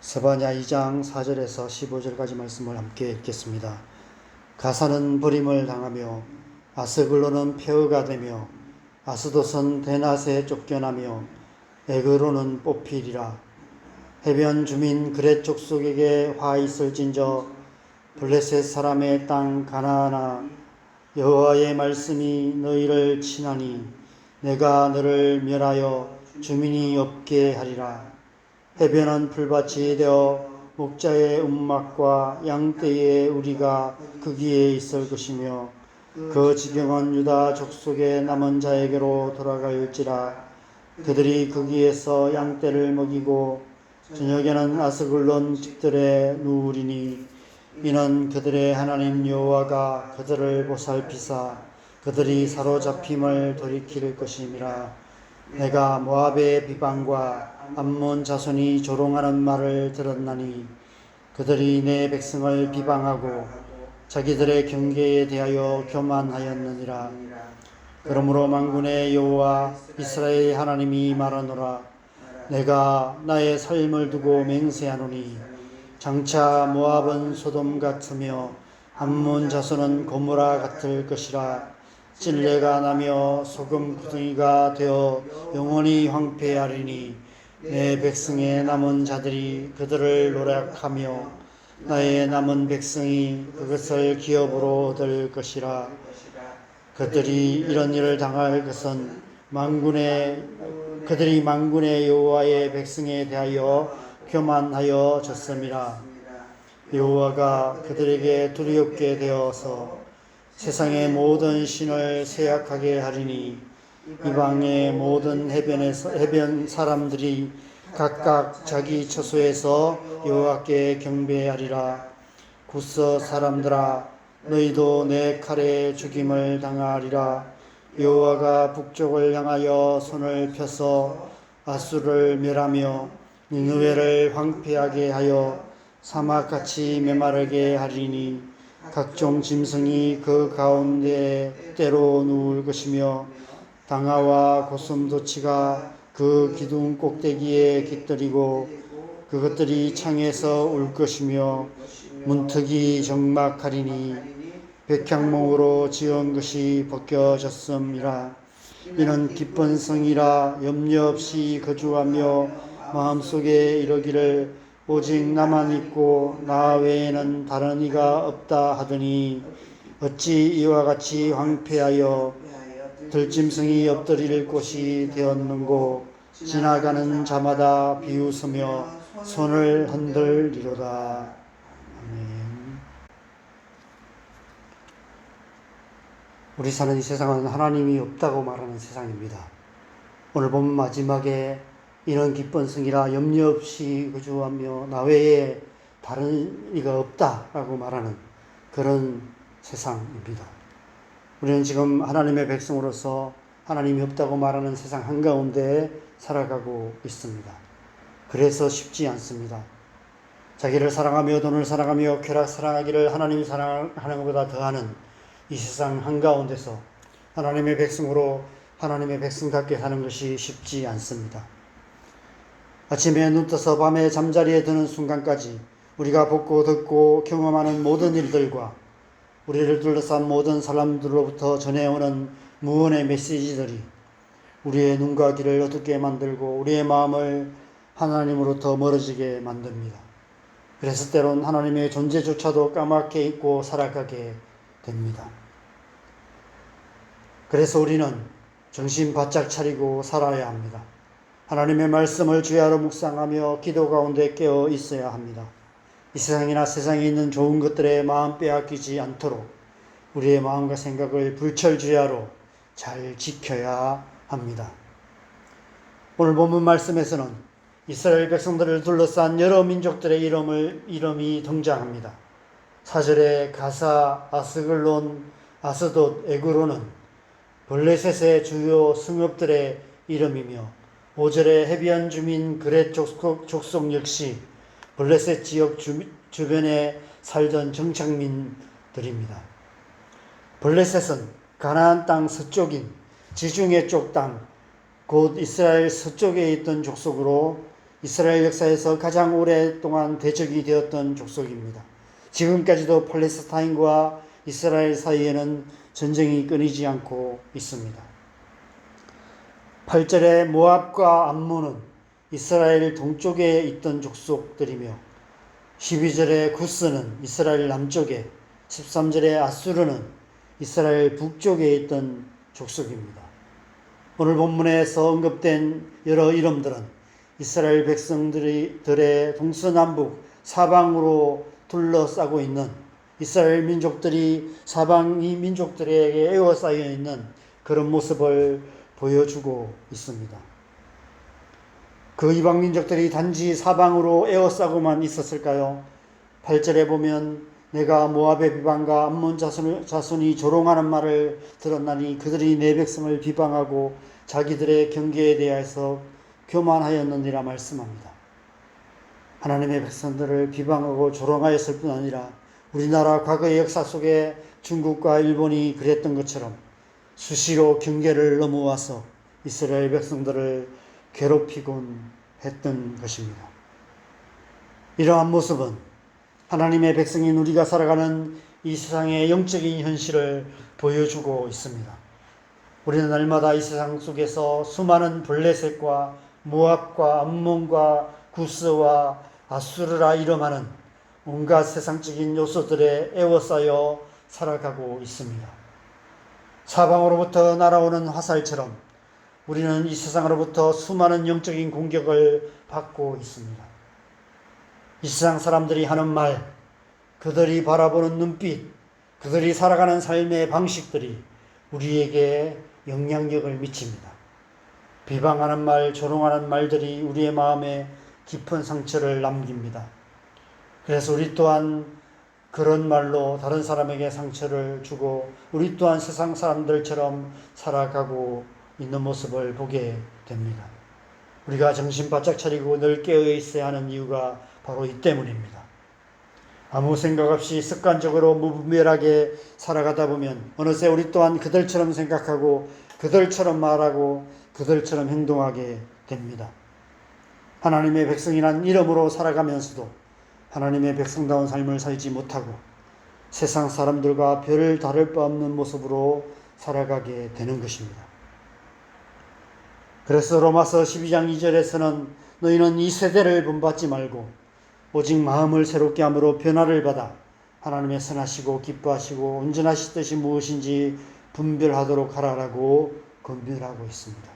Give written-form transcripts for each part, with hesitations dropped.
스바냐 2장 4절에서 15절까지 말씀을 함께 읽겠습니다. 가사는 버림을 당하며 아스글론은 폐허가 되며 아스돗은 대낮에 쫓겨나며 에그로는 뽑히리라. 해변 주민 그렛 족속에게 화 있을진저 블레셋 사람의 땅 가나안아, 여호와의 말씀이 너희를 치나니 내가 너를 멸하여 주민이 없게 하리라. 해변은 풀밭이 되어 목자의 움막과 양떼의 우리가 거기에 있을 것이며 그 지경은 유다 족속의 남은 자에게로 돌아갈지라. 그들이 거기에서 양떼를 먹이고 저녁에는 아스글론 집들에 누우리니 이는 그들의 하나님 여호와가 그들을 보살피사 그들이 사로잡힘을 돌이킬 것임이라. 내가 모압의 비방과 암몬 자손이 조롱하는 말을 들었나니 그들이 내 백성을 비방하고 자기들의 경계에 대하여 교만하였느니라. 그러므로 만군의 여호와 이스라엘 하나님이 말하노라. 내가 나의 삶을 두고 맹세하노니 장차 모압은 소돔 같으며 암몬 자손은 고모라 같을 것이라. 찔레가 나며 소금 구덩이가 되어 영원히 황폐하리니 내 백성의 남은 자들이 그들을 노력하며 나의 남은 백성이 그것을 기업으로 얻을 것이라. 그들이 이런 일을 당할 것은 그들이 만군의 여호와의 백성에 대하여 교만하여 졌음이라. 여호와가 그들에게 두렵게 되어서 세상의 모든 신을 세약하게 하리니 이방의 모든 해변 사람들이 각각 자기 처소에서 여호와께 경배하리라. 구스 사람들아, 너희도 내 칼에 죽임을 당하리라. 여호와가 북쪽을 향하여 손을 펴서 아수를 멸하며 니느웨를 황폐하게 하여 사막같이 메마르게 하리니 각종 짐승이 그 가운데 때로 누울 것이며 당아와 고슴도치가 그 기둥 꼭대기에 깃들이고 그것들이 창에서 울 것이며 문턱이 적막하리니 백향목으로 지은 것이 벗겨졌음이라. 이는 기쁜 성이라 염려 없이 거주하며 마음속에 이르기를 오직 나만 있고 나 외에는 다른 이가 없다 하더니 어찌 이와 같이 황폐하여 들짐승이 엎드릴 곳이 되었는고 지나가는 자마다 비웃으며 손을 흔들리로다. 아멘. 우리 사는 이 세상은 하나님이 없다고 말하는 세상입니다. 오늘 본 마지막에 이는 기쁜 성이라 염려 없이 거주하며 나 외에 다른 이가 없다라고 말하는 그런 세상입니다. 우리는 지금 하나님의 백성으로서 하나님이 없다고 말하는 세상 한가운데 살아가고 있습니다. 그래서 쉽지 않습니다. 자기를 사랑하며 돈을 사랑하며 쾌락 사랑하기를 하나님 사랑하는 것보다 더하는 이 세상 한가운데서 하나님의 백성으로 하나님의 백성답게 사는 것이 쉽지 않습니다. 아침에 눈 떠서 밤에 잠자리에 드는 순간까지 우리가 보고 듣고 경험하는 모든 일들과 우리를 둘러싼 모든 사람들로부터 전해오는 무언의 메시지들이 우리의 눈과 귀를 어둡게 만들고 우리의 마음을 하나님으로부터 멀어지게 만듭니다. 그래서 때론 하나님의 존재조차도 까맣게 잊고 살아가게 됩니다. 그래서 우리는 정신 바짝 차리고 살아야 합니다. 하나님의 말씀을 주야로 묵상하며 기도 가운데 깨어 있어야 합니다. 이 세상이나 세상에 있는 좋은 것들에 마음 빼앗기지 않도록 우리의 마음과 생각을 불철주야로 잘 지켜야 합니다. 오늘 본문 말씀에서는 이스라엘 백성들을 둘러싼 여러 민족들의 이름이 등장합니다. 4절에 가사, 아스글론, 아스돗, 에그로는 블레셋의 주요 성읍들의 이름이며 5절에 해변 주민 그렛 족속 역시 블레셋 지역 주변에 살던 정착민들입니다. 블레셋은 가나안 땅 서쪽인 지중해 쪽 땅, 곧 이스라엘 서쪽에 있던 족속으로 이스라엘 역사에서 가장 오랫동안 대적이 되었던 족속입니다. 지금까지도 팔레스타인과 이스라엘 사이에는 전쟁이 끊이지 않고 있습니다. 8절에 모압과 암몬은 이스라엘 동쪽에 있던 족속들이며 12절에 구스는 이스라엘 남쪽에 13절에 아수르는 이스라엘 북쪽에 있던 족속입니다. 오늘 본문에서 언급된 여러 이름들은 이스라엘 백성들의 동서남북 사방으로 둘러싸고 있는 이스라엘 민족들이 사방 이 민족들에게 에워싸여 있는 그런 모습을 보여주고 있습니다. 그 이방 민족들이 단지 사방으로 에워싸고만 있었을까요? 8절에 보면 내가 모압의 비방과 암몬 자손이 조롱하는 말을 들었나니 그들이 내 백성을 비방하고 자기들의 경계에 대해서 교만하였느니라 말씀합니다. 하나님의 백성들을 비방하고 조롱하였을 뿐 아니라 우리나라 과거의 역사 속에 중국과 일본이 그랬던 것처럼 수시로 경계를 넘어와서 이스라엘 백성들을 괴롭히곤 했던 것입니다. 이러한 모습은 하나님의 백성인 우리가 살아가는 이 세상의 영적인 현실을 보여주고 있습니다. 우리는 날마다 이 세상 속에서 수많은 블레셋과 모압과 암몬과 구스와 아수르라 이름하는 온갖 세상적인 요소들에 에워싸여 살아가고 있습니다. 사방으로부터 날아오는 화살처럼 우리는 이 세상으로부터 수많은 영적인 공격을 받고 있습니다. 이 세상 사람들이 하는 말, 그들이 바라보는 눈빛, 그들이 살아가는 삶의 방식들이 우리에게 영향력을 미칩니다. 비방하는 말, 조롱하는 말들이 우리의 마음에 깊은 상처를 남깁니다. 그래서 우리 또한 그런 말로 다른 사람에게 상처를 주고 우리 또한 세상 사람들처럼 살아가고 있는 모습을 보게 됩니다. 우리가 정신 바짝 차리고 늘 깨어 있어야 하는 이유가 바로 이 때문입니다. 아무 생각 없이 습관적으로 무분별하게 살아가다 보면 어느새 우리 또한 그들처럼 생각하고 그들처럼 말하고 그들처럼 행동하게 됩니다. 하나님의 백성이란 이름으로 살아가면서도 하나님의 백성다운 삶을 살지 못하고 세상 사람들과 별 다를 바 없는 모습으로 살아가게 되는 것입니다. 그래서 로마서 12장 2절에서는 너희는 이 세대를 본받지 말고 오직 마음을 새롭게 함으로 변화를 받아 하나님의 선하시고 기뻐하시고 온전하신 뜻이 무엇인지 분별하도록 하라라고 권면하고 있습니다.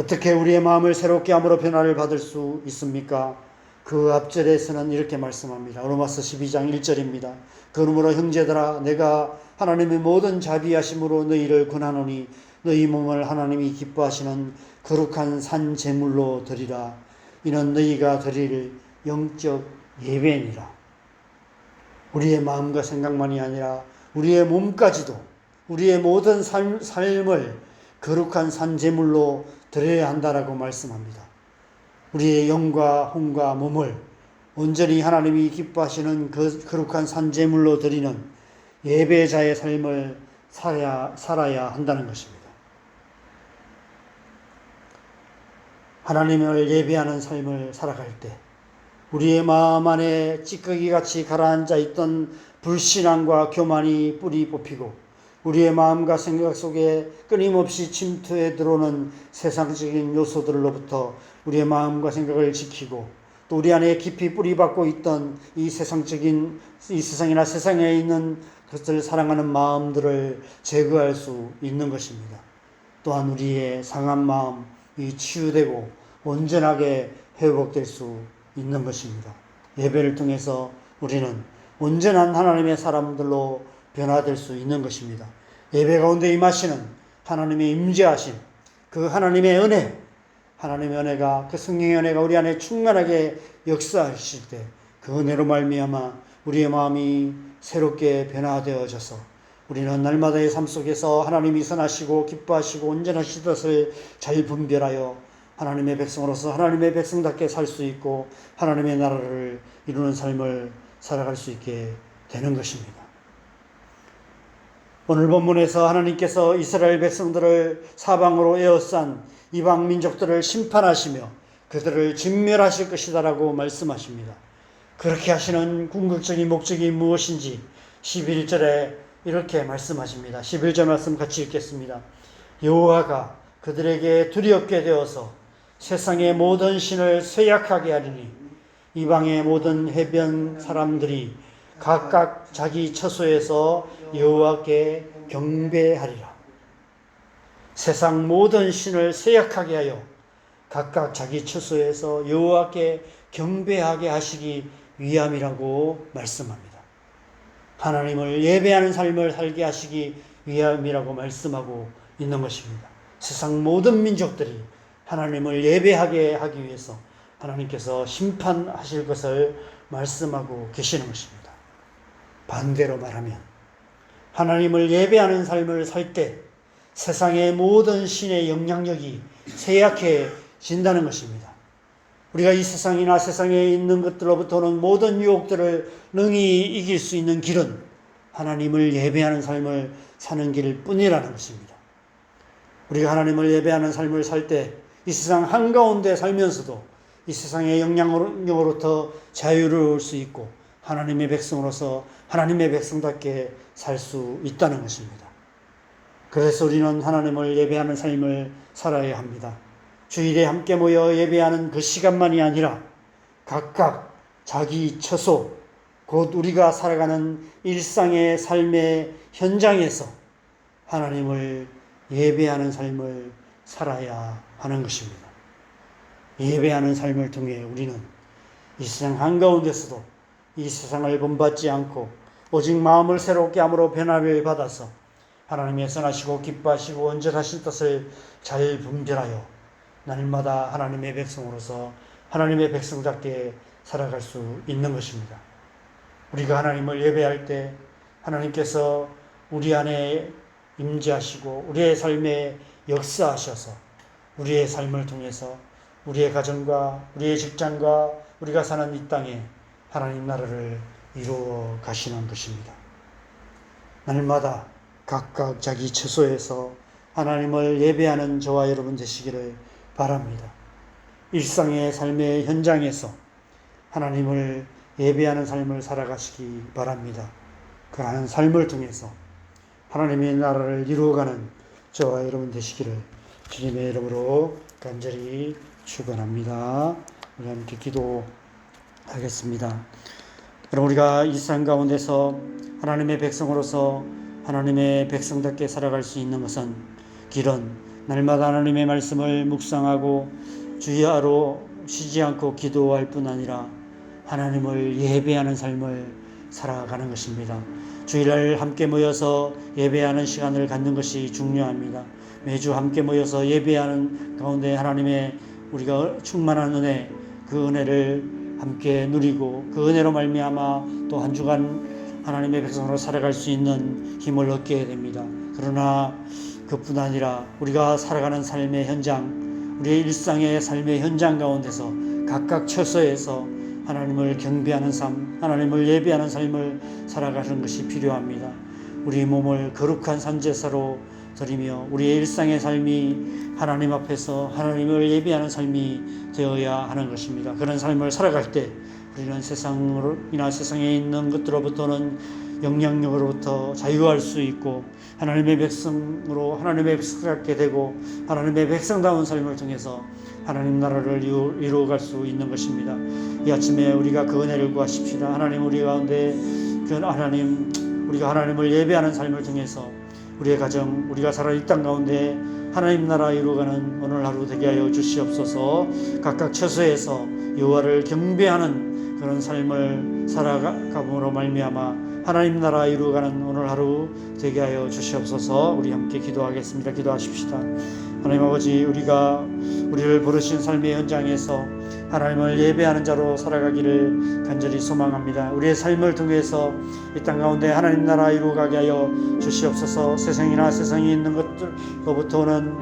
어떻게 우리의 마음을 새롭게 함으로 변화를 받을 수 있습니까? 그 앞절에서는 이렇게 말씀합니다. 로마서 12장 1절입니다. 그러므로 형제들아 내가 하나님의 모든 자비하심으로 너희를 권하노니 너희 몸을 하나님이 기뻐하시는 거룩한 산 제물로 드리라. 이는 너희가 드릴 영적 예배니라. 우리의 마음과 생각만이 아니라 우리의 몸까지도 우리의 모든 삶을 거룩한 산 제물로 드려야 한다라고 말씀합니다. 우리의 영과 혼과 몸을 온전히 하나님이 기뻐하시는 그 거룩한 산 제물로 드리는 예배자의 삶을 살아야 한다는 것입니다. 하나님을 예배하는 삶을 살아갈 때 우리의 마음 안에 찌꺼기같이 가라앉아 있던 불신앙과 교만이 뿌리 뽑히고 우리의 마음과 생각 속에 끊임없이 침투해 들어오는 세상적인 요소들로부터 우리의 마음과 생각을 지키고 또 우리 안에 깊이 뿌리박고 있던 이 세상이나 세상에 있는 것을 사랑하는 마음들을 제거할 수 있는 것입니다. 또한 우리의 상한 마음이 치유되고 온전하게 회복될 수 있는 것입니다. 예배를 통해서 우리는 온전한 하나님의 사람들로 변화될 수 있는 것입니다. 예배 가운데 임하시는 하나님의 임재하심, 그 하나님의 은혜가 그 성령의 은혜가 우리 안에 충만하게 역사하실 때 그 은혜로 말미암아 우리의 마음이 새롭게 변화되어져서 우리는 날마다의 삶 속에서 하나님이 선하시고 기뻐하시고 온전하신 것을 잘 분별하여 하나님의 백성으로서 하나님의 백성답게 살 수 있고 하나님의 나라를 이루는 삶을 살아갈 수 있게 되는 것입니다. 오늘 본문에서 하나님께서 이스라엘 백성들을 사방으로 에워싼 이방 민족들을 심판하시며 그들을 진멸하실 것이다라고 말씀하십니다. 그렇게 하시는 궁극적인 목적이 무엇인지 11절에 이렇게 말씀하십니다. 11절 말씀 같이 읽겠습니다. 여호와가 그들에게 두렵게 되어서 세상의 모든 신을 쇠약하게 하리니 이방의 모든 해변 사람들이 각각 자기 처소에서 여호와께 경배하리라. 세상 모든 신을 쇠약하게 하여 각각 자기 처소에서 여호와께 경배하게 하시기 위함이라고 말씀합니다. 하나님을 예배하는 삶을 살게 하시기 위함이라고 말씀하고 있는 것입니다. 세상 모든 민족들이 하나님을 예배하게 하기 위해서 하나님께서 심판하실 것을 말씀하고 계시는 것입니다. 반대로 말하면 하나님을 예배하는 삶을 살 때 세상의 모든 신의 영향력이 쇠약해진다는 것입니다. 우리가 이 세상이나 세상에 있는 것들로부터는 모든 유혹들을 능히 이길 수 있는 길은 하나님을 예배하는 삶을 사는 길 뿐이라는 것입니다. 우리가 하나님을 예배하는 삶을 살 때 이 세상 한가운데 살면서도 이 세상의 영향으로부터 자유로울 수 있고 하나님의 백성으로서 하나님의 백성답게 살 수 있다는 것입니다. 그래서 우리는 하나님을 예배하는 삶을 살아야 합니다. 주일에 함께 모여 예배하는 그 시간만이 아니라 각각 자기 처소, 곧 우리가 살아가는 일상의 삶의 현장에서 하나님을 예배하는 삶을 살아야 하는 것입니다. 예배하는 삶을 통해 우리는 이 세상 한가운데서도 이 세상을 본받지 않고 오직 마음을 새롭게 함으로 변화를 받아서 하나님의 선하시고 기뻐하시고 온전하신 뜻을 잘 분별하여 날마다 하나님의 백성으로서 하나님의 백성답게 살아갈 수 있는 것입니다. 우리가 하나님을 예배할 때 하나님께서 우리 안에 임재하시고 우리의 삶에 역사하셔서 우리의 삶을 통해서 우리의 가정과 우리의 직장과 우리가 사는 이 땅에 하나님 나라를 이루어 가시는 것입니다. 날마다 각각 자기 처소에서 하나님을 예배하는 저와 여러분 되시기를 바랍니다. 일상의 삶의 현장에서 하나님을 예배하는 삶을 살아가시기 바랍니다. 그러한 삶을 통해서 하나님의 나라를 이루어가는 저와 여러분 되시기를 주님의 이름으로 간절히 축원합니다. 우리 함께 기도하겠습니다. 여러분, 우리가 일상 가운데서 하나님의 백성으로서 하나님의 백성답게 살아갈 수 있는 것은 길은 날마다 하나님의 말씀을 묵상하고 주야로 쉬지 않고 기도할 뿐 아니라 하나님을 예배하는 삶을 살아가는 것입니다. 주일날 함께 모여서 예배하는 시간을 갖는 것이 중요합니다. 매주 함께 모여서 예배하는 가운데 하나님의 우리가 충만한 은혜, 그 은혜를 함께 누리고 그 은혜로 말미암아 또 한 주간 하나님의 백성으로 살아갈 수 있는 힘을 얻게 됩니다. 그러나 그뿐 아니라 우리가 살아가는 삶의 현장, 우리의 일상의 삶의 현장 가운데서 각각 처소에서 하나님을 경배하는 삶, 하나님을 예배하는 삶을 살아가는 것이 필요합니다. 우리 몸을 거룩한 산제사로 드리며 우리의 일상의 삶이 하나님 앞에서 하나님을 예배하는 삶이 되어야 하는 것입니다. 그런 삶을 살아갈 때 우리는 세상이나 세상에 있는 것들로부터는 영향력으로부터 자유할 수 있고 하나님의 백성으로 하나님의 백성답게 되고 하나님의 백성다운 삶을 통해서 하나님 나라를 이루어갈 수 있는 것입니다. 이 아침에 우리가 그 은혜를 구하십시다. 하나님, 우리 가운데 그 하나님, 우리가 하나님을 예배하는 삶을 통해서 우리의 가정, 우리가 살아 이 땅 가운데 하나님 나라 이루어가는 오늘 하루 되게 하여 주시옵소서. 각각 처소에서 여호와를 경배하는 그런 삶을 살아감으로 말미암아 하나님 나라 이루어가는 오늘 하루 되게 하여 주시옵소서. 우리 함께 기도하겠습니다. 기도하십시다. 하나님 아버지, 우리를 부르신 삶의 현장에서 하나님을 예배하는 자로 살아가기를 간절히 소망합니다. 우리의 삶을 통해서 이 땅 가운데 하나님 나라 이루어가게 하여 주시옵소서. 세상이나 세상에 있는 것들로부터는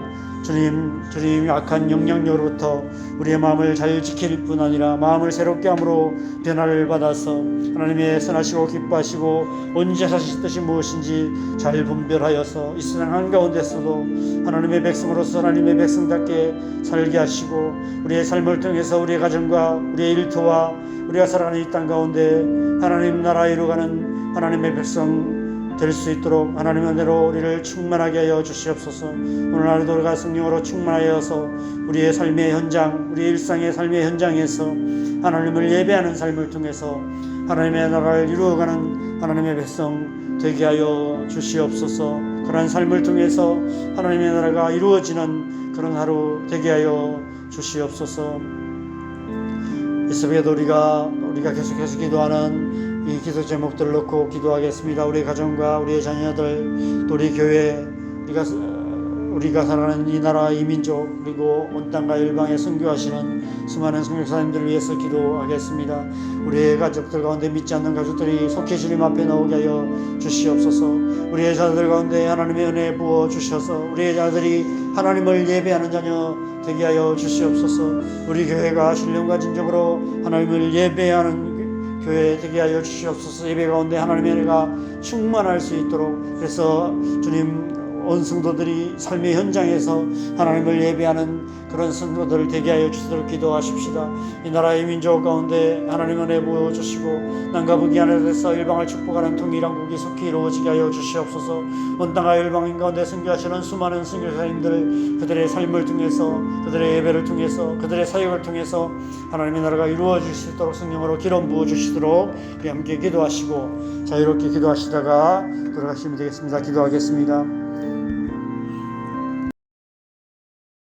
주님 악한 영향력으로부터 우리의 마음을 잘 지킬 뿐 아니라 마음을 새롭게 함으로 변화를 받아서 하나님의 선하시고 기뻐하시고 언제 하실 뜻이 무엇인지 잘 분별하여서 이 세상 한가운데서도 하나님의 백성으로서 하나님의 백성답게 살게 하시고 우리의 삶을 통해서 우리의 가정과 우리의 일터와 우리가 살아가는 이 땅 가운데 하나님 나라 이루어가는 하나님의 백성 될 수 있도록 하나님의 은혜로 우리를 충만하게 하여 주시옵소서. 오늘 하루도 우리가 성령으로 충만하여서 우리의 삶의 현장, 우리의 일상의 삶의 현장에서 하나님을 예배하는 삶을 통해서 하나님의 나라를 이루어가는 하나님의 백성 되게 하여 주시옵소서. 그러한 삶을 통해서 하나님의 나라가 이루어지는 그런 하루 되게 하여 주시옵소서. 이 새벽에도 우리가 계속해서 기도하는 이 기도 제목들을 놓고 기도하겠습니다. 우리 가정과 우리의 자녀들, 또 우리 교회, 우리가 살아가는 이 나라, 이 민족, 그리고 온 땅과 일방에 선교하시는 수많은 선교사님들을 위해서 기도하겠습니다. 우리의 가족들 가운데 믿지 않는 가족들이 속히 주님 앞에 나오게 하여 주시옵소서. 우리의 자녀들 가운데 하나님의 은혜 부어 주셔서 우리의 자녀들이 하나님을 예배하는 자녀 되게 하여 주시옵소서. 우리 교회가 신령과 진정으로 하나님을 예배하는 교회 되게 하여 주시옵소서. 예배 가운데 하나님의 은혜가 충만할 수 있도록, 그래서 주님 온 성도들이 삶의 현장에서 하나님을 예배하는 그런 성도들을 되게 하여 주시도록 기도하십시다. 이 나라의 민족 가운데 하나님 은혜 부어주시고 남과 북이 하늘에서 일방을 축복하는 통일한 국이 속히 이루어지게 하여 주시옵소서. 온 땅과 일방 가운데 선교하시는 수많은 선교사님들, 그들의 삶을 통해서, 그들의 예배를 통해서, 그들의 사역을 통해서 하나님의 나라가 이루어질 수 있도록 성령으로 기름 부어주시도록 우리 함께 기도하시고 자유롭게 기도하시다가 돌아가시면 되겠습니다. 기도하겠습니다.